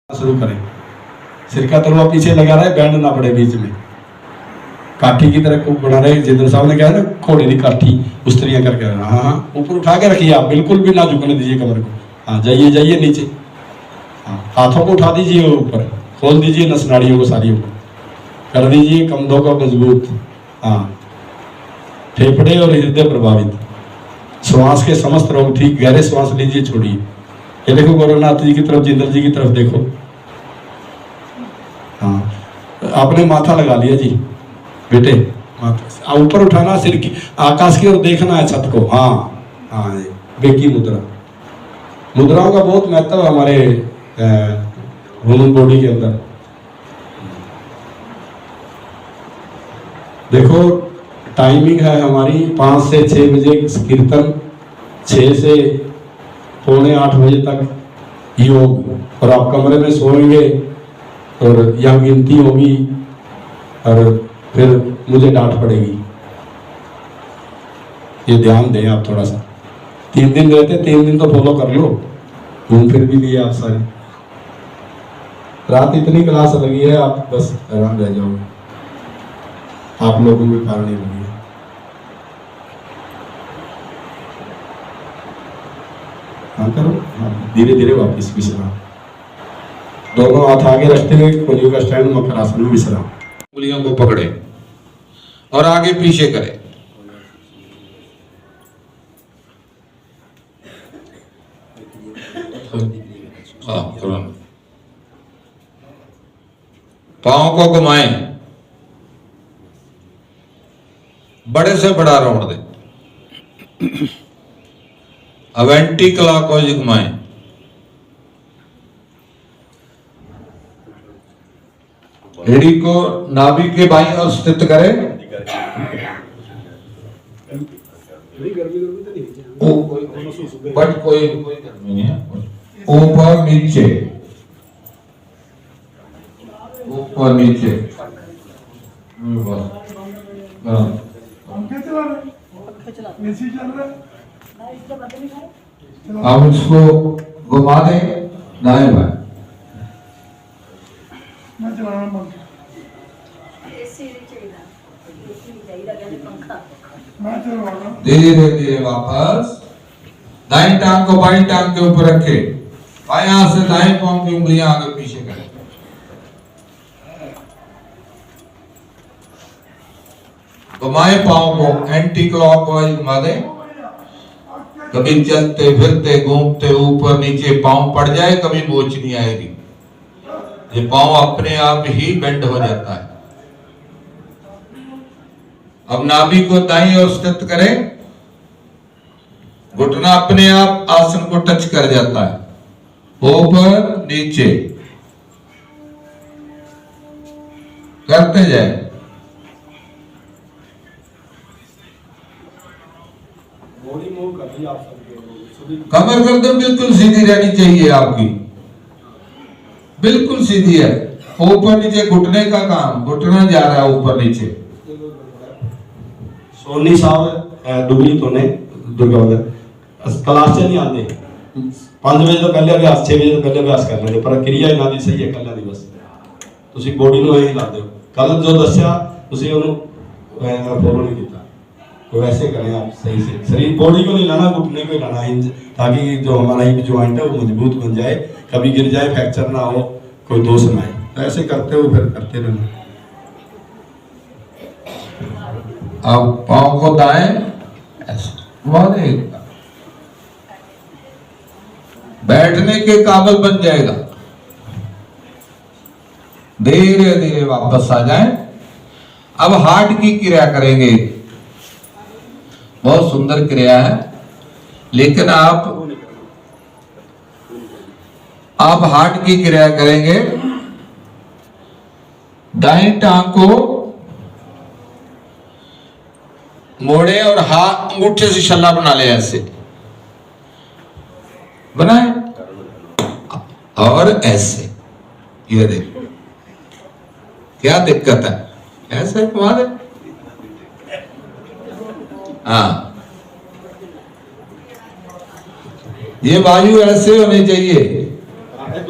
शुरू करें। सिर का तलवा पीछे लगा रहा है, बैंड ना पड़े बीच में, काठी की तरह बना रहे। जिंदर साहब ने कहा ना घोड़े की काठी उस तरह करके, हाँ हाँ ऊपर उठा के रखिए आप, बिल्कुल भी ना झुकने दीजिए कमर को। हाँ जाइए जाइए नीचे, हाँ हाथों को उठा दीजिए ऊपर, खोल दीजिए नस नाड़ियों को सारियों को, कर दीजिए कंधों को मजबूत। हाँ फेफड़े और हृदय प्रभावित, श्वास के समस्त रोग ठीक। गहरे श्वास लीजिए, छोड़िए। ये देखो गोरखनाथ जी की तरफ, जिंदर जी की तरफ देखो। हाँ आपने माथा लगा लिया जी बेटे, माथा ऊपर उठाना, सिर की आकाश की ओर देखना है, छत को। हाँ हाँ बेकी मुद्रा, मुद्राओं का बहुत महत्व है हमारे ह्यूमन बॉडी के अंदर। देखो टाइमिंग है हमारी 5 से 6 बजे कीर्तन, 6 से पौने 8 बजे तक योग, और आप कमरे में सोएंगे और यहाँ गिनती होगी और फिर मुझे डांट पड़ेगी। ये ध्यान दें आप थोड़ा सा। 3 दिन रहते, 3 दिन तो फॉलो कर लो, घूम फिर भी लिए आप सारे। रात इतनी क्लास लगी है, आप बस हैरान रह जाओगे, आप लोगों के कारण ही लगी है। हाँ करो, धीरे धीरे वापिस विश्राम, दोनों हाथ आगे रखते हुए कोलियों का स्टैंड, मकर आसन में विश्राम। उंगलियों को पकड़े और आगे पीछे करें। पांव को घुमाएं, बड़े से बड़ा राउंड दें। अब एंटी क्लॉकवाइज घुमाएं। एड़ी को नाभि के बाईं ओर स्थित करें। बट कोई गर्मी नहीं है। ऊपर नीचे, ऊपर नीचे, अब इसको घुमा दें दाएं बाएं। धीरे धीरे वापस दाएं टांग को बाएं टांग के ऊपर रखे, बाएं हाथ से दाएं पांव की उंगलियां आगे पीछे करें। घुमाए पांव को एंटी क्लॉकवाइज घुमा दें। कभी चलते फिरते घूमते ऊपर नीचे पांव पड़ जाए, कभी बोझ नहीं आएगी। ये पांव अपने आप ही बेंड हो जाता है। अब नाभि को दाईं ओर स्थित करें, घुटना अपने आप आसन को टच कर जाता है। ऊपर नीचे करते जाए। कमर गर्दन बिल्कुल सीधी रहनी चाहिए आपकी, बिल्कुल सीधी है। ऊपर नीचे घुटने का काम, घुटना जा रहा है ऊपर नीचे। सोनी साहब डुगरी तो ने दुर्गा क्लास से नहीं आते, 5 बजे तो पहले अभ्यास, 6 बजे तो पहले अभ्यास कर लेते, पर क्रिया ਇਹਨਾਂ ਦੀ ਸਹੀ ਹੈ ਕੱਲਾ ਦੀ। ਬਸ ਤੁਸੀਂ ਬੋਡੀ ਨੂੰ ਐਂ ਲਾ ਦਿਓ। ਕੱਲ जो ਦੱਸਿਆ ਤੁਸੀਂ ਉਹਨੂੰ फॉलो नहीं किया, तो वैसे करें आप सही से। शरीर बॉडी को नहीं लाना, घुटने को लाना है, ताकि जो हमारा हिप जॉइंट है वो मजबूत बन जाए, कभी गिर जाए फ्रैक्चर ना हो, कोई दोष ना आए। तो ऐसे करते हो फिर करते रहना। अब पांव को दाएं ऐसे बैठने के काबिल बन जाएगा। धीरे धीरे वापस आ जाएं। अब हार्ट की क्रिया करेंगे, बहुत सुंदर क्रिया है, लेकिन आप हार्ट की क्रिया करेंगे। दाएं टांग को मोड़े और हाथ अंगूठे से छल्ला बना ले, ऐसे बनाए और ऐसे। ये देखो क्या दिक्कत है, ऐसे घुमा दे। हाँ ये वायु ऐसे होनी चाहिए।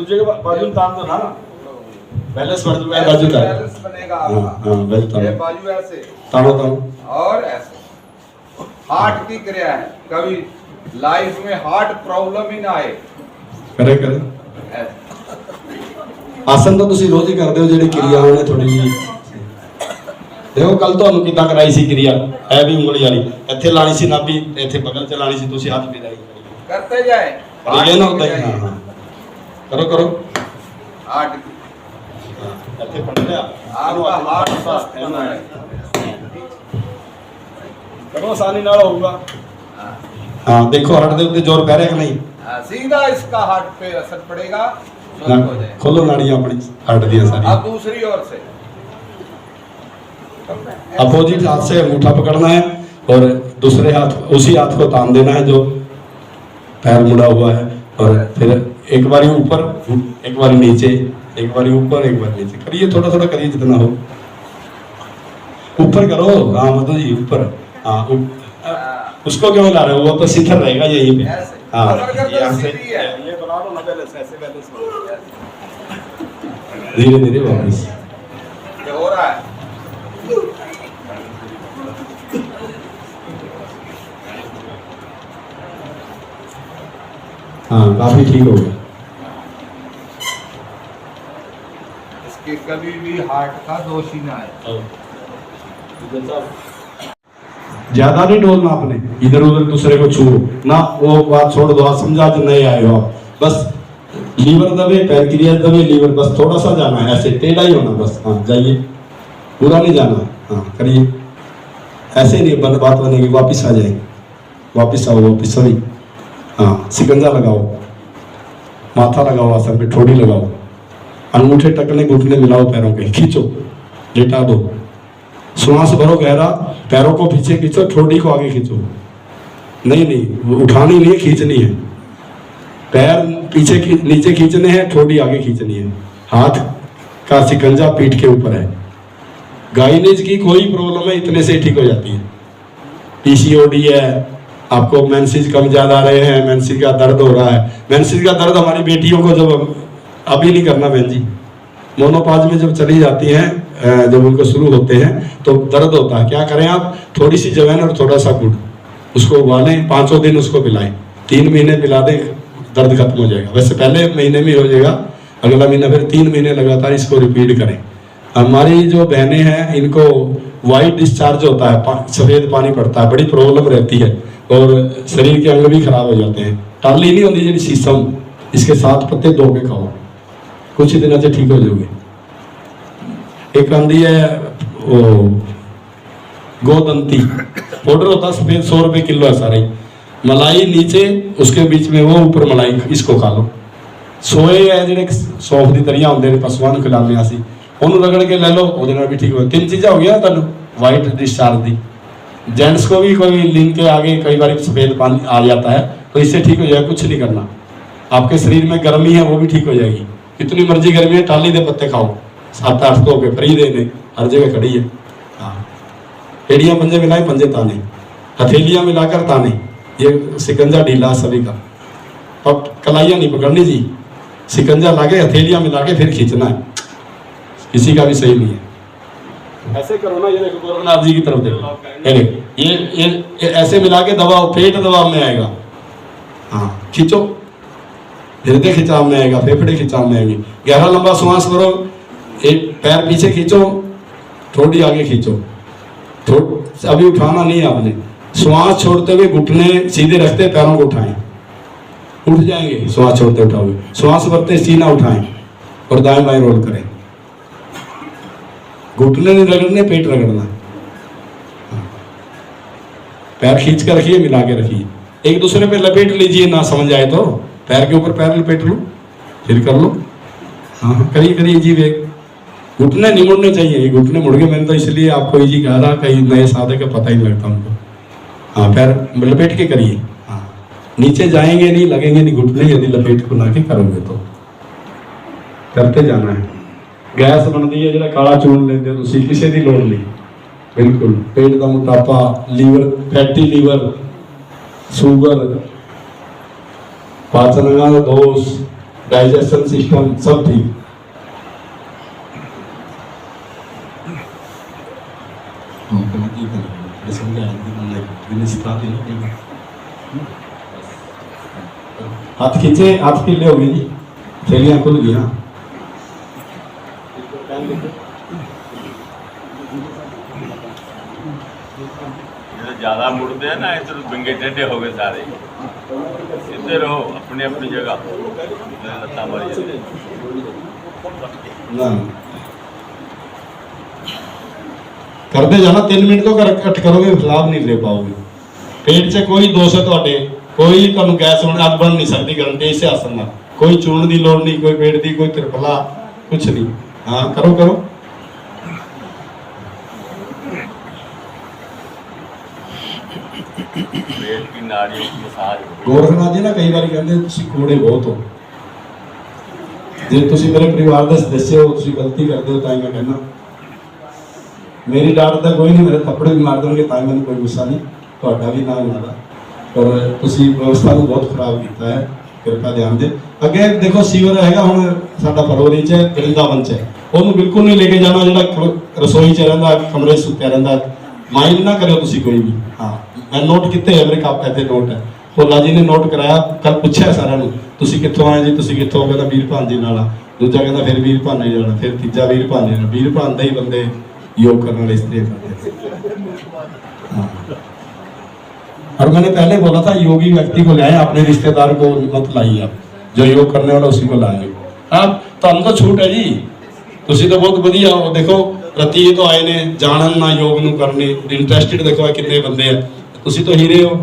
दूसरे के बाजू तान दो ना, बैलेंस बढ़ जाए, बाजू तान, बैलेंस बनेगा हाँ आपका। हाँ बैलेंस ये तानो बाजू ऐसे तानो तानो, और ऐसे। हार्ट की क्रिया है, कभी लाइफ में हार्ट प्रॉब्लम ही ना आए। करे करे ऐसे। ਆਸਨ ਤਾਂ ਤੁਸੀਂ ਰੋਜ਼ ਹੀ ਕਰਦੇ ਹੋ, ਜਿਹੜੀ ਕਿਰਿਆਵਾਂ ਨੇ ਥੋੜੀ ਜਿਹੀ ਦੇਖੋ। ਕੱਲ ਤੁਹਾਨੂੰ ਕਿੱਦਾਂ ਕਰਾਈ ਸੀ ਕਿਰਿਆ, ਇਹ ਵੀ ਉਂਗਲੀ ਵਾਲੀ ਇੱਥੇ ਲਾਣੀ ਸੀ ਨਾਭੀ, ਤੇ ਇੱਥੇ ਬਗਲ ਚ ਲਾਣੀ ਸੀ, ਤੁਸੀਂ ਹੱਥ ਫਿਰਾਈ करते जाए, ਕਰੀਏ ਨਾ ਉਦਾਂ ਹੀ। ਹਾਂ ਹਾਂ ਕਰੋ ਕਰੋ, हार्ट की। ਹਾਂ ਇੱਥੇ ਪੜ ਲਿਆ, आपका हार्ट स्वस्थ बना है। ਕਰੋ ਆਸਾਨੀ ਨਾਲ ਹੋਊਗਾ। हाँ। ਹਾਂ ਦੇਖੋ ਹੱਡ ਦੇ ਉੱਤੇ ਜ਼ੋਰ ਪੈ ਰਿਹਾ ਕਿ ਨਹੀਂ, हाँ, सीधा इसका हार्ट पे असर पड़ेगा, स्वस्थ हो जाए। ਖੋਲੋ ਨਾੜੀਆਂ ਆਪਣੀ ਹੱਡ ਦੀਆਂ ਸਾਰੀਆਂ। अब दूसरी ओर से अपोजिट हाथ से अंगूठा पकड़ना है और दूसरे हाथ, उसी हाथ को तान देना है जो पैर मुड़ा हुआ है, और फिर एक बारी ऊपर एक बारी नीचे, एक बारी ऊपर एक बारी नीचे करिए, थोड़ा थोड़ा करिए जितना हो। ऊपर करो, हाँ मतलब जी ऊपर, हाँ उसको क्यों ला रहे हो, वो तो सीधा रहेगा यहीं पे। ऐसे। हाँ अगर गर्दन यहाँ से सीधी है। ये बना लो ना, बैलेंस ऐसे बैलेंस धीरे धीरे वापस। ये हो रहा है। हाँ काफी ठीक हो गया। इसके कभी भी हार्ट का दोष ही ना आए। ज्यादा नहीं डोलना आपने, इधर उधर दूसरे को छू ना, वो बात छोड़ दो, आप समझा जो नहीं आए हो आप, बस लीवर दबे, पैर क्रिया दबे, लीवर बस थोड़ा सा जाना है, ऐसे टेढ़ा ही होना बस। हाँ जाइए, पूरा नहीं जाना। हाँ करिए, ऐसे नहीं बात बनेगी, वापिस आ जाएंगे, वापिस आओ, वापिस सभी। हाँ सिकंजा लगाओ, माथा लगाओ, आसन पे ठोड़ी लगाओ, अंगूठे टकने घुटने मिलाओ, पैरों के खींचो, लेटा दो, श्वास भरो गहरा, पैरों को पीछे खींचो, ठोड़ी को आगे खींचो। नहीं नहीं उठानी नहीं है, खींचनी है। पैर पीछे नीचे खींचने हैं, ठोड़ी आगे खींचनी है। हाथ का सिकंजा पीठ के ऊपर है। गाइनेज की कोई प्रॉब्लम है, इतने से ठीक हो जाती है। पीसीओडी है, आपको मेंसेस कम ज्यादा आ रहे हैं, मेंसेस का दर्द हो रहा है, मेंसेस का दर्द हमारी बेटियों को जब अभी नहीं करना बहन जी, मोनोपाज में जब चली जाती हैं, जब उनको शुरू होते हैं तो दर्द होता है। क्या करें आप, थोड़ी सी जवैन और थोड़ा सा गुड़, उसको उबालें, 5 दिन उसको पिलाएं, 3 महीने पिला दें, दर्द खत्म हो जाएगा। वैसे पहले महीने में हो जाएगा, अगला महीना, फिर 3 महीने लगातार इसको रिपीट करें। हमारी जो बहनें हैं इनको वाइट डिस्चार्ज होता है, सफेद पानी पड़ता है, बड़ी प्रॉब्लम रहती है, और शरीर के अंग भी खराब हो जाते हैं। टाली नहीं होती जी शीशम, इसके 7 पत्ते धो के खाओ, कुछ ही दिनों से ठीक हो जाओगे। एक आंधी है वो गोदंती पाउडर होता है सफेद, 100 रुपए किलो है सारे, मलाई नीचे, उसके बीच में वो, ऊपर मलाई, इसको खा लो। सोए है ਜਿਹੜੇ ਸੌਂਫ ਦੀ ਤਰੀਆਂ ਹੁੰਦੇ ਨੇ ਪਸ਼ੂਆਂ ਨੂੰ ਖਿਲਾਉਂਦੇ ਆ ਅਸੀਂ, ਉਹਨੂੰ ਰਗੜ ਕੇ ਲੈ ਲਓ, ਉਹਦੇ ਨਾਲ ਵੀ ਠੀਕ ਹੋ। 3 चीज़ें हो गया ਤੁਹਾਨੂੰ वाइट डिस्चार्ज दी। जेंट्स को भी कोई लिंग के आगे कई बार सफेद पानी आ जाता है, तो इससे ठीक हो जाएगा। कुछ नहीं करना, आपके शरीर में गर्मी है वो भी ठीक हो जाएगी। कितनी मर्जी गर्मी है, टाली दे पत्ते खाओ, 7-8 तो के फ्री देने, हर जगह खड़ी है। हाँ एड़ियाँ पंजे मिलाए, पंजे ताने, हथेलियाँ मिलाकर ताने, ये सिकंजा ढीला सभी का। अब कलाइयाँ नहीं पकड़नी जी, सिकंजा लाके हथेलियाँ मिला के फिर खींचना है, किसी का भी सही नहीं है। ऐसे करो ना, ये देखो गोरखनाथ जी की तरफ देखो, ये देखो, ये ऐसे मिला के दबाओ, पेट दबाव में आएगा। हाँ खींचो, हृदय खिंचाव में आएगा, फेफड़े खिंचाव में आएंगे। गहरा लंबा श्वास भरो, एक पैर पीछे खींचो, थोड़ी आगे खींचो, अभी उठाना नहीं है आपने। श्वास छोड़ते हुए घुटने सीधे रखते, पैरों को उठाएं, उठ जाएंगे। श्वास छोड़ते उठाओगे, श्वास भरते सीना उठाएं और दाएं बाएं रोल करें। घुटने नहीं रगड़ने, पेट रगड़ना। पैर खींच कर रखिए, मिला के रखिए, एक दूसरे पे लपेट लीजिए, ना समझ आए तो पैर के ऊपर पैर लपेट लो, फिर कर लो। हाँ करिए करिए जी। वे घुटने नहीं मुड़ने चाहिए, ये घुटने मुड़ गए, मैंने तो इसलिए आपको जी कहा था, कहीं नए साधक का पता ही नहीं लगता उनको। हाँ पैर लपेट के करिए, हाँ नीचे जाएंगे नहीं, लगेंगे नहीं घुटने, यदि लपेट को ला के करोगे तो। करते जाना है। गैस बनती है जो काला चून लेते हो, किसी की लोड़ नहीं, बिल्कुल। पेट का मोटापा, लीवर, फैटी लीवर, शुगर, पाचन का दोष, डाइजेशन सिस्टम सब ठीक। हाथ खींचे, हाथ ढीले हो गए जी, थैलियां खुल गई। हाँ ज्यादा मुड़ते हैं ना, इधर बिंगे टेढ़े हो गए सारे। सीधे रहो अपनी अपनी जगह, लता मारी जाती। ना करते जाना, 3 मिनट तो कट करोगे, लाभ नहीं ले पाओगे। पेट से कोई दोष है ਤੁਹਾਡੇ, कोई ਤੁਹਾਨੂੰ गैस होने अब बन नहीं सकती घंटे से आसन में, कोई चूर्ण की लोड़ नहीं, कोई पेट की कोई त्रिफला कुछ नहीं। हाँ करो करो। पेट की नाड़ियों की मसाज। गोरखनाथ जी ना कई बार कहते ਤੁਸੀਂ ਕੋੜੇ ਬਹੁਤ ਹੋ, ਜੇ ਤੁਸੀਂ ਮੇਰੇ ਪਰਿਵਾਰ ਦੇ ਸਦੱਸਿਆ ਹੋ, ਤੁਸੀਂ ਗਲਤੀ ਕਰਦੇ ਹੋ ਤਾਂ ਹੀ ਮੈਂ ਕਹਿੰਦਾ। ਮੇਰੀ ਡਾਂਟ ਤਾਂ ਕੋਈ ਨਹੀਂ, ਮੇਰੇ ਥੱਪੜ ਵੀ ਮਾਰ ਦੇਣਗੇ ਤਾਂ ਮੈਨੂੰ ਕੋਈ ਗੁੱਸਾ ਨਹੀਂ, ਤੁਹਾਡਾ ਵੀ ਨਾ ਉਹਨਾਂ ਦਾ। ਪਰ ਤੁਸੀਂ ਵਿਵਸਥਾ ਨੂੰ ਬਹੁਤ ਖਰਾਬ ਕੀਤਾ ਹੈ, ਕਿਰਪਾ ਧਿਆਨ ਦੇ। ਅੱਗੇ ਦੇਖੋ ਸੀਵਰ ਹੈਗਾ ਹੁਣ ਸਾਡਾ ਫਰਵਰੀ ਚ, ਵਰਿੰਦਾਵਨ ਚ, ਉਹਨੂੰ ਬਿਲਕੁਲ ਨਹੀਂ ਲੈ ਕੇ ਜਾਣਾ, ਜਿਹੜਾ ਰਸੋਈ ਚ ਰਹਿੰਦਾ, ਕਮਰੇ ਚ ਸੁੱਤਿਆ ਰਹਿੰਦਾ। ਮਾਈਂਡ ਨਾ ਕਰਿਓ ਤੁਸੀਂ ਕੋਈ ਵੀ। ਹਾਂ ਮੈਂ ਨੋਟ ਕੀਤੇ ਹੈ, ਮੇਰੇ ਕਾਪ ਇੱਥੇ ਨੋਟ ਹੈ, ਭੋਲਾ ਜੀ ਨੇ ਨੋਟ ਕਰਾਇਆ। ਕੱਲ ਪੁੱਛਿਆ ਸਾਰਿਆਂ ਨੂੰ ਤੁਸੀਂ ਕਿੱਥੋਂ ਆਏ ਜੀ, ਤੁਸੀਂ ਕਿੱਥੋਂ? ਕਹਿੰਦਾ ਵੀਰ ਭਾਨ ਜੀ ਨਾਲ। ਦੂਜਾ ਕਹਿੰਦਾ ਫਿਰ ਵੀਰ ਭਾਨ ਨਹੀਂ ਜਾਣਾ, ਫਿਰ ਤੀਜਾ ਵੀਰ ਭਾਨ ਨਹੀਂ ਜਾਣਾ। ਵੀਰ ਭਾਨ ਦਾ ਹੀ ਬੰਦੇ योग करने वाले स्त्री करते। हाँ। और मैंने पहले बोला था योगी व्यक्ति को लाए, अपने रिश्तेदार को मत लाइए, आप जो योग करने वाला उसी को लाएंगे। आप तो हम तो छूट है जी, तुसी तो बहुत बढ़िया हो। देखो रती तो आए ने जानन ना योग नू करने इंटरेस्टेड, देखो कितने बंदे हैं, तुसी तो हीरे हो।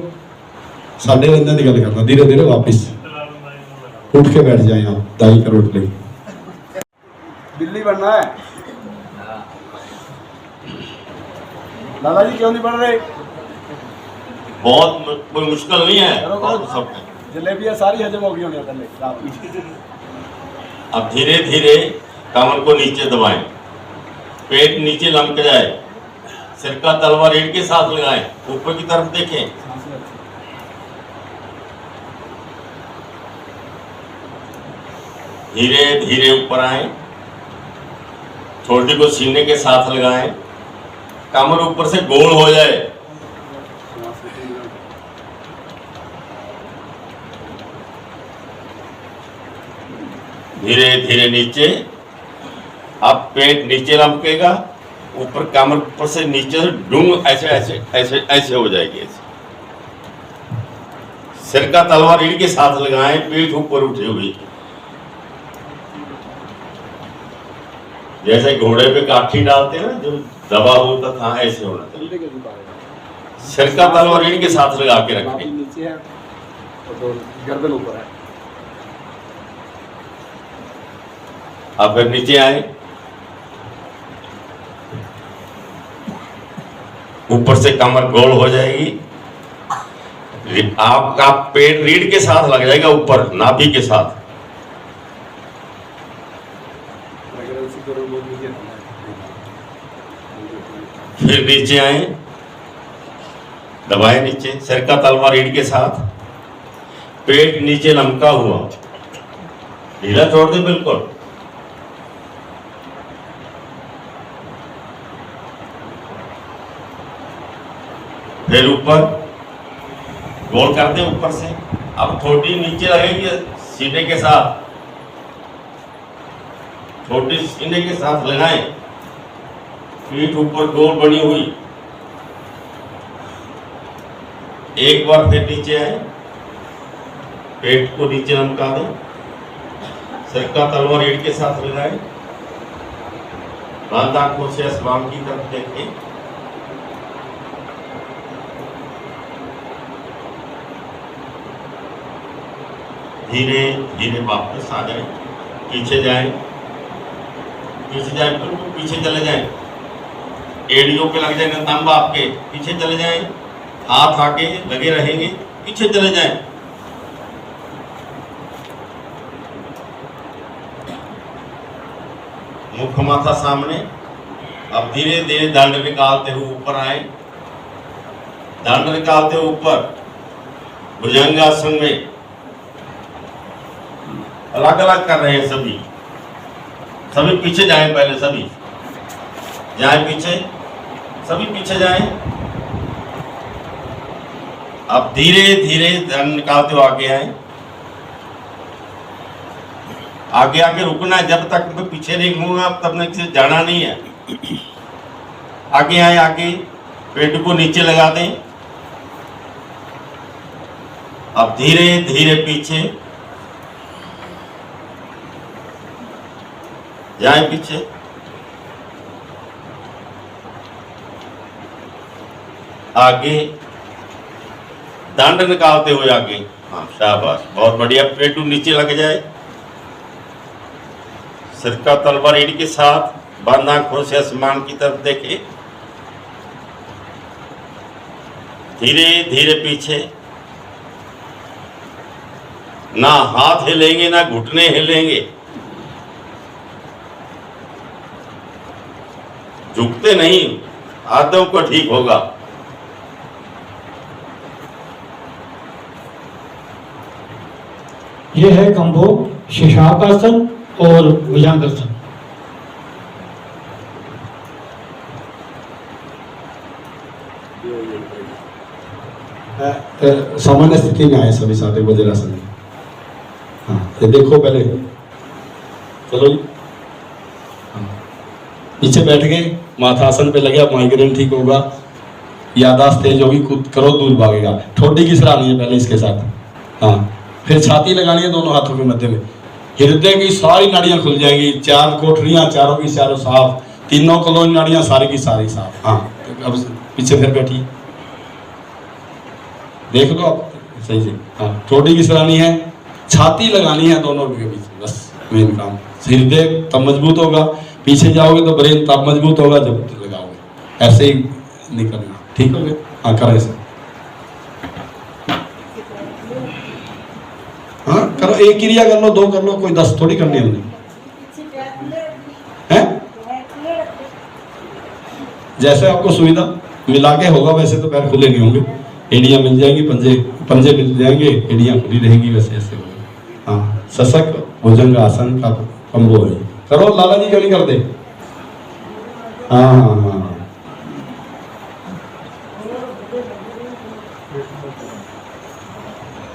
साढ़े बंदे की गल करना, धीरे धीरे वापिस उठ के बैठ जाए आप, दाई करोड़ ले। बिल्ली बनना है लाला जी, क्यों नहीं बन रहे? बहुत कोई मुश्किल नहीं है, करो, बहुत सब है। जलेबियां सारी हजम हो गई होनी पहले। अब धीरे धीरे कमर को नीचे दबाएं, पेट नीचे लमक जाए, सिर का तलवा रीढ़ के साथ लगाएं, ऊपर की तरफ देखें। धीरे धीरे ऊपर आए, छोटी को सीने के साथ लगाएं, कमर ऊपर से गोल हो जाए। धीरे धीरे नीचे, अब पेट नीचे लमकेगा, ऊपर कमर ऊपर से नीचे से डूंग ऐसे ऐसे ऐसे ऐसे हो जाएगी। ऐसे सिर का तलवा रीढ़ के साथ लगाएं, पीठ ऊपर उठी हुई, जैसे घोड़े पे काठी डालते हैं ना, जो दबा होता था, ऐसे होना चाहिए। सिर का तलवा रीढ़ के साथ लगा के रखें। नीचे है तो गर्दन ऊपर है। अब फिर नीचे आए, ऊपर से कमर गोल हो जाएगी, आपका पेट रीढ़ के साथ लग जाएगा, ऊपर नाभि के साथ। फिर नीचे आए, दबाए नीचे, सिर का तलवा रीढ़ के साथ, पेट नीचे लमका हुआ, ढीला छोड़ दे बिल्कुल। फिर ऊपर गोल कर दे ऊपर से। अब छोटी नीचे लगेगी सीने के साथ, छोटी सीने के साथ लगाएं, पीठ ऊपर गोल बनी हुई। एक बार फिर नीचे आए, पेट को नीचे लमका दें, सिर का तलवा रीढ़ के साथ लगाएं, बंद आंखों से आसमान की तरफ देखें। धीरे धीरे वापस आ जाए, पीछे जाएं, पीछे जाएं, बिल्कुल पीछे चले जाएं, एड़ियों पे लग जाएंगे तंब आपके, पीछे चले जाएं, हाथ आके लगे रहेंगे, पीछे चले जाएं। मुख माथा सामने। अब धीरे धीरे दंड निकालते हुए ऊपर आए, दंड निकालते हुए ऊपर, भुजंगासन में अलग अलग कर रहे हैं सभी। सभी पीछे जाएं, पहले सभी जाएं पीछे, सभी पीछे जाएं। अब धीरे धीरे दंड निकालते हुए आगे आए। आगे आगे रुकना है, जब तक मैं पीछे नहीं घूमूंगा तब तक से जाना नहीं है। आगे आए, आगे पेट को नीचे लगा दें। अब धीरे धीरे पीछे जाए, पीछे आगे दंड निकालते हुए आगे। हाँ शाबाश, बहुत बढ़िया। पेट नीचे लग जाए, सिर का तलवा रीढ़ के साथ, बंद आंखों से आसमान की तरफ देखे। धीरे धीरे पीछे, ना हाथ हिलेंगे ना घुटने हिलेंगे, झुकते नहीं, हाथों को ठीक होगा। ये है कंबो, शीर्षासन और भुजंगासन। सामान्य स्थिति में आए सभी साथी वज्रासन में। हाँ, ये देखो पहले, चलो जी। हाँ, पीछे बैठ गए, माथासन पे लगे, माइग्रेन ठीक होगा, याददाश्त तेज होगी, कूद करो दूर भागेगा। ठोडी की सराहनी है पहले इसके साथ। हाँ, फिर छाती लगानी है दोनों हाथों के मध्य में। हृदय की सारी नाड़ियां खुल जाएंगी, 4 कोठरियां, चारों की चारों साफ, 3 कॉलोनी नाड़ियां सारी की सारी साफ। हाँ, अब पीछे फिर बैठिए, देख लो आप सही से। हाँ, ठोडी की सराहनी है, छाती लगानी है दोनों के बीच, बस मेन काम। हृदय तब मजबूत होगा, पीछे जाओगे तो ब्रेन तब मजबूत होगा जब लगाओगे। ऐसे ही निकलना, ठीक हो गया। हाँ, करें सर। हाँ, करो, एक क्रिया कर लो, 2 कर लो, कोई 10 थोड़ी करनी है हमने। हैं? जैसे आपको सुविधा मिला के होगा वैसे तो पैर खुले नहीं होंगे, एड़ियां मिल जाएंगी, पंजे मिल जाएंगे, एड़ियां खुली रहेंगी, वैसे ऐसे होगा। हाँ, सशक भुजंग आसन का कंबो है। करो, लाला जी क्यों नहीं करते? हाँ हाँ हाँ,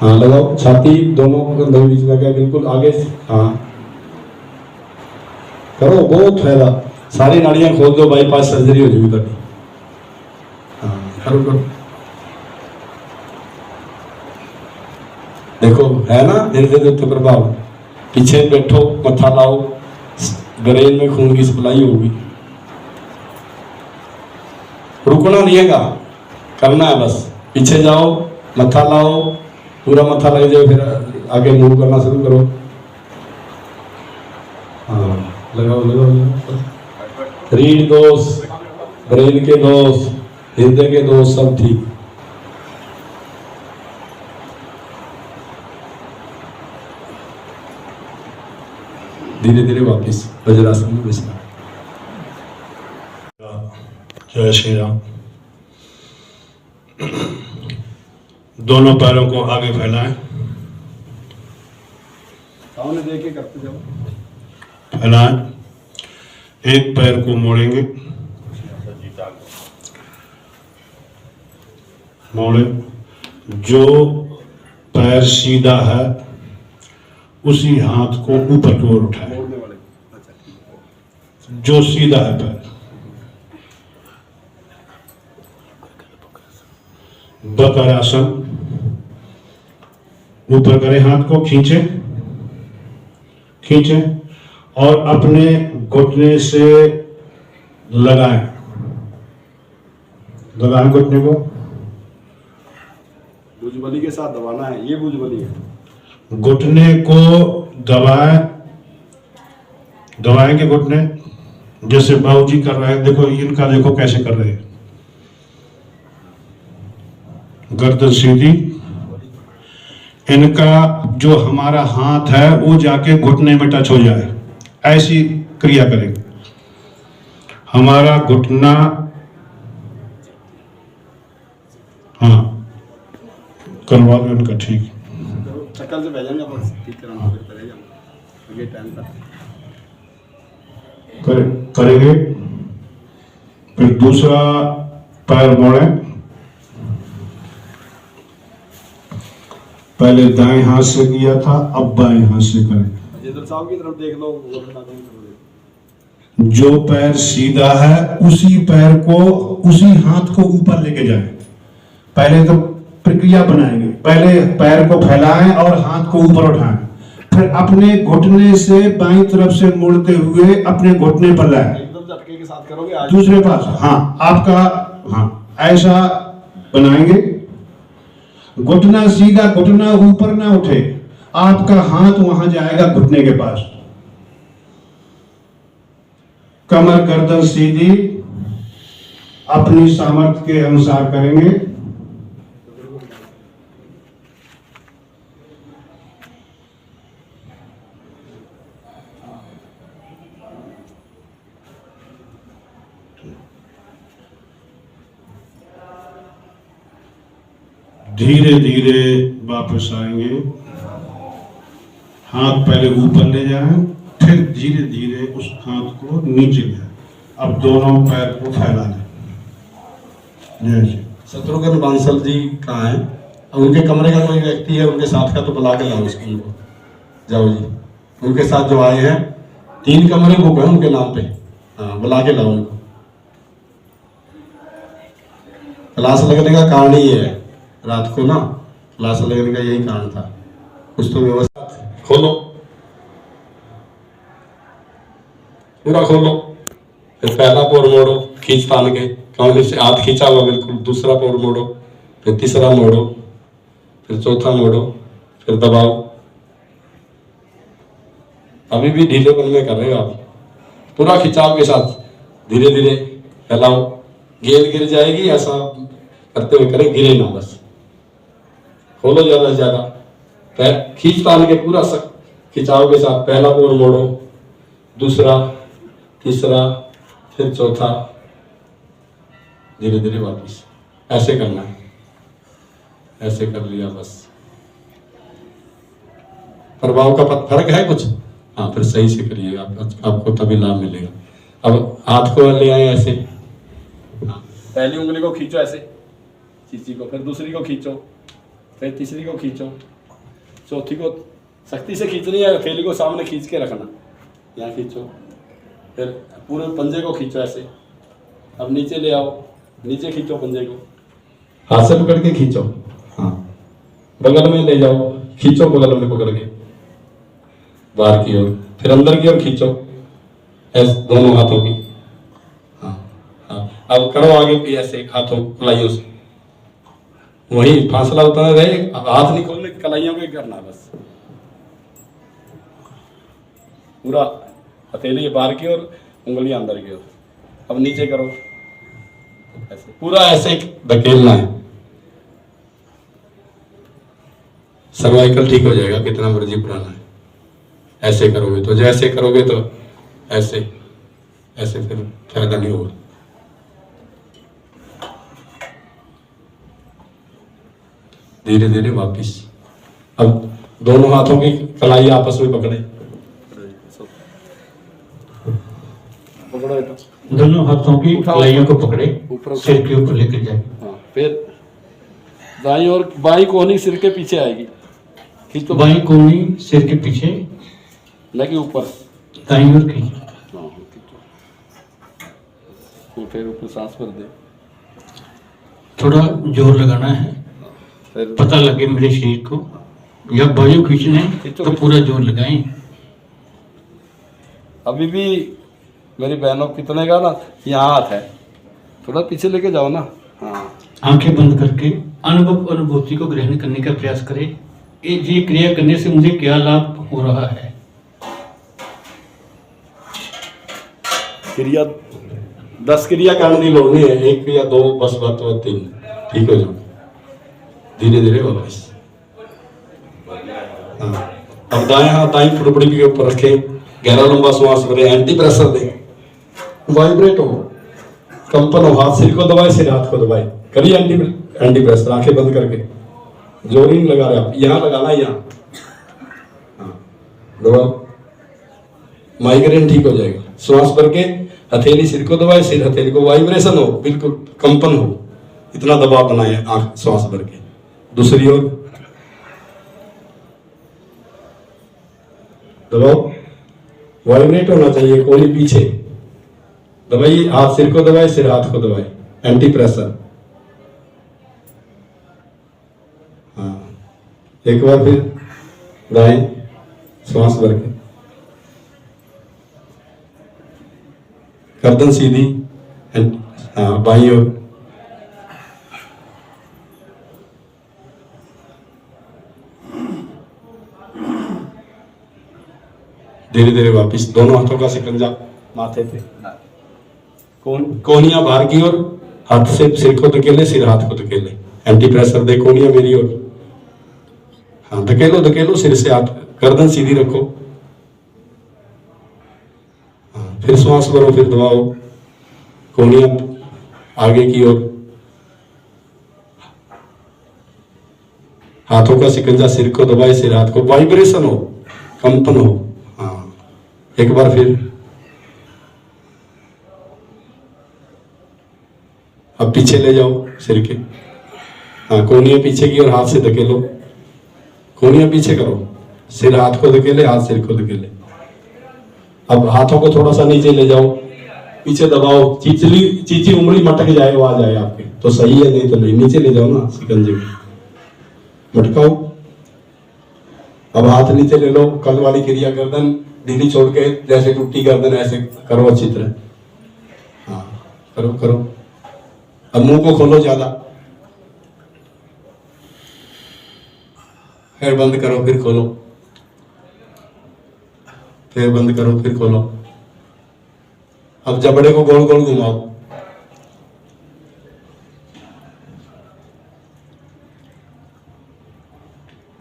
हाँ लगाओ, छाती दोनों कंधों के बीच लगा, बिल्कुल आगे। हाँ करो, बहुत फायदा। सारी नाड़ियां खोल दो, बाईपास सर्जरी हो जाएगी तभी। हाँ, करो करो, देखो है ना हृदय तो प्रभाव। पीछे बैठो, मत्था लाओ, ब्रेन में खून की सप्लाई होगी। रुकना नहीं है, करना है बस। पीछे जाओ, मत्था लाओ, पूरा मत्था लग जाए, फिर आगे मूव करना शुरू करो। हाँ, लगाओ लगाओ लगाओ। रीढ़ दोष, ब्रेन के दोष, हृदय के दोष सब ठीक। धीरे धीरे वापस वज्रासन में बैठना। जय श्री राम। दोनों पैरों को आगे फैलाएं, सामने देख के करते जाओ। फैलाएं। एक पैर को मोड़ेंगे, मोड़े। जो पैर सीधा है उसी हाथ को ऊपर की ओर उठाए, जो सीधा है पैर। बकरासन, ऊपर करें, हाथ को खींचे खींचे और अपने घुटने से लगाएं, लगाएं घुटने को। भुजबली के साथ दबाना है, ये भुजबली है। घुटने को दबाएं, दबाएंगे घुटने, जैसे बाबूजी कर रहे हैं। देखो इनका, देखो कैसे कर रहे हैं। गर्दन सीधी, इनका जो हमारा हाथ है वो जाके घुटने में टच हो जाए, ऐसी क्रिया करेंगे। हमारा घुटना, हाँ करवा दो इनका, ठीक। चक्कर से भेजेंगे, ठीक कराना। ये टाइम का करेंगे। फिर दूसरा पैर मोड़े, पहले दाएं हाथ से किया था, अब बाएं हाथ से करें। जिधर साहब की तरफ देख लो, जो पैर सीधा है उसी पैर को, उसी हाथ को ऊपर लेके जाए। पहले तो प्रक्रिया बनाएंगे, पहले पैर को फैलाएं और हाथ को ऊपर उठाएं, फिर अपने घुटने से बाईं तरफ से मुड़ते हुए अपने घुटने पर लाएं, एकदम झटके के साथ करोगे आज। दूसरे पास। हाँ, आपका, हाँ ऐसा बनाएंगे। घुटना सीधा, घुटना ऊपर ना उठे, आपका हाथ वहां जाएगा घुटने के पास। कमर गर्दन सीधी, अपनी सामर्थ्य के अनुसार करेंगे। धीरे धीरे वापस आएंगे, हाथ पहले ऊपर ले जाएं, फिर धीरे धीरे उस हाथ को नीचे ले आए। अब दोनों पैर को फैला लें। शत्रुघ्न बांसल जी कहाँ हैं? अब उनके कमरे का कोई व्यक्ति है, उनके साथ का तो बुला के लाओ उसको, उनको जाओ जी। उनके साथ जो आए हैं, 3 कमरे बुक है उनके नाम पे, हाँ बुला के लाओ उनको। क्लास लगने का कारण ही है, रात को ना क्लास लगने का यही कारण था। कुछ तो व्यवस्था खोलो, पूरा खोलो, फिर पहला पोर मोड़ो खींच तान के, कमरे से हाथ खींचा हुआ बिल्कुल। दूसरा पोर मोड़ो, फिर तीसरा मोड़ो, फिर चौथा मोड़ो, फिर दबाओ। अभी भी ढीलेपन में कर रहे हो आप, पूरा खिंचाव के साथ धीरे धीरे फैलाओ। गेंद गिर जाएगी, ऐसा करते हुए करें, गिरे ना बस। खोलो ज्यादा से ज्यादा, पैर खींच तान के पूरा खिंचाव के साथ। पहला पोर मोड़ो, दूसरा, तीसरा, फिर चौथा, धीरे धीरे वापस। ऐसे करना है, ऐसे कर लिया बस। प्रभाव का फर्क है कुछ? हाँ, फिर सही से करिए, आपको तभी लाभ मिलेगा। अब हाथ को ले आए ऐसे, पहली उंगली को खींचो ऐसे, चीची को, फिर दूसरी को खींचो, फिर तीसरी को खींचो, चौथी को सख्ती से खींचनी है, थैली को सामने खींच के रखना, यहाँ खींचो, फिर पूरे पंजे को खींचो ऐसे। अब नीचे ले आओ, नीचे खींचो पंजे को, हाथ से पकड़ के खींचो, हाँ बगल में ले जाओ, खींचो बगल में पकड़ के बाहर की ओर, फिर अंदर की ओर खींचो ऐसे दोनों हाथों की। हाँ हाँ, अब करो आगे भी ऐसे हाथों कलाइयों से, वही फासला होता रहे, हाथ नहीं खोलने, कलाइयों को करना बस। पूरा हथेली बाहर की ओर, उंगलियां अंदर की ओर। अब नीचे करो ऐसे, पूरा ऐसे धकेलना है। सर्वाइकल ठीक हो जाएगा, कितना मर्जी पुराना है। ऐसे करोगे तो, जैसे करोगे तो ऐसे, ऐसे फिर फायदा नहीं होगा। धीरे धीरे वापिस। अब दोनों हाथों की कलाई आपस में पकड़े, दोनों हाथों की कलाइयों को पकड़े, सिर के ऊपर लेकर जाए। हाँ, फिर दाईं और बाईं कोहनी सिर के पीछे आएगी, खींचो। बाईं कोहनी सिर के पीछे लगी ऊपर, दाईं ओर खींचो। हाँ, फिर ऊपर सांस भर दे, थोड़ा जोर लगाना है, फिर पता लगे मेरे शरीर को, या बाजू खींचने तो पूरा जोर लगाएं। अभी भी मेरी बहनों कितने का ना यहाँ हाथ है, थोड़ा पीछे लेके जाओ ना। हाँ, आंखें बंद करके अनुभूति को ग्रहण करने का प्रयास करें। ये क्रिया करने से मुझे क्या लाभ हो रहा है। क्रिया 10 क्रिया करनी लोनी है, 1 या 2 बस, बात 3 ठीक हो जाओ। धीरे धीरे वापस। हाँ, अब दाएं हाथ दाएं फुड़पुड़ी के ऊपर रखें, गहरा लंबा श्वास भरें, एंटी प्रेशर दें, वाइब्रेट हो, कंपन हो, हाथ सिर को दबाए, सिर हाथ को दबाए, करिए एंटी प्रेशर, आंखें बंद करके। जोर ही नहीं लगा रहे आप, यहाँ लगाना है, यहाँ। हाँ, दबाओ, माइग्रेन ठीक हो जाएगा। श्वास भर के हथेली सिर को दबाए, सिर हथेली को वाइब्रेशन हो, बिल्कुल कंपन हो, इतना दबाव बनाए आंख श्वास भर के। दूसरी ओर दबाओ, वाइब्रेट होना चाहिए, कोई पीछे दबाइए, हाथ सिर को दबाए, सिर हाथ को दबाए, एंटी प्रेशर। हाँ, एक बार फिर दाएं श्वास भर के, गर्दन सीधी, हाँ बाईं ओर, धीरे धीरे वापिस दोनों हाथों का शिकंजा माथे पे, कोहनियां बाहर की ओर, हाथ से सिर को धकेले, सिर हाथ को धकेले, एंटी प्रेशर दे, कोहनियां मेरी ओर, हाँ धकेलो धकेलो, सिर से हाथ, गर्दन सीधी रखो, हाँ फिर श्वास भरो, फिर दबाओ, कोहनियां आगे की ओर, हाथों का शिकंजा सिर को दबाए, सिर हाथ को, वाइब्रेशन हो, कंपन हो। हाँ एक बार फिर, अब पीछे ले जाओ सिर के, हाँ कोहनियां पीछे की और हाथ से धकेलो, कोहनियां पीछे करो, सिर हाथ को धकेले, हाथ सिर को धकेले। अब हाथों को थोड़ा सा नीचे ले जाओ, पीछे दबाओ, चीची उंगली मटक जाए, वो आ जाए आपके तो सही है, नहीं तो नहीं, नीचे ले जाओ ना शिकंजे में, मटकाओ। अब हाथ नीचे ले लो, कल वाली क्रिया, गर्दन ढीली छोड़ के, जैसे टूटी गर्दन ऐसे करो अच्छी तरह, हाँ करो करो। अब मुंह को खोलो ज्यादा, फिर बंद करो, फिर खोलो, फिर बंद करो, फिर खोलो। अब जबड़े को गोल गोल घुमाओ,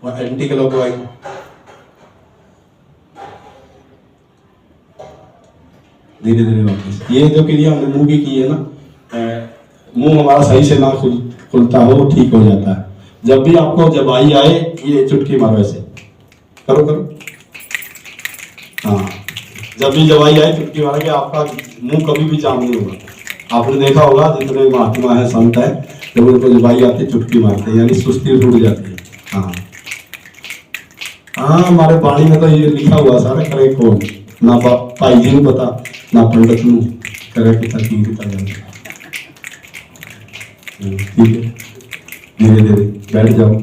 और एंटी क्लॉकवाइज, धीरे धीरे वापस। ये जो क्रिया हमने मुंह की है ना, मुंह हमारा सही से ना खुलता हो, ठीक हो जाता है। जब भी आपको जबाई आए, ये चुटकी मारो, ऐसे करो करो, हाँ जब भी जबाई आए चुटकी मारो, कि आपका मुंह कभी भी जाम नहीं होगा। आपने देखा होगा जितने महात्मा है, संत है, जब उनको जबाई आती है चुटकी मारते हैं, यानी सुस्ती छूट जाती है। हाँ हाँ, हमारे वाणी में तो ये लिखा हुआ सारा, करे कौन ना भाई जी को पता, ना पंडित ਨੂੰ करे किता की किता जाए। ठीक है, धीरे धीरे बैठ जाओ।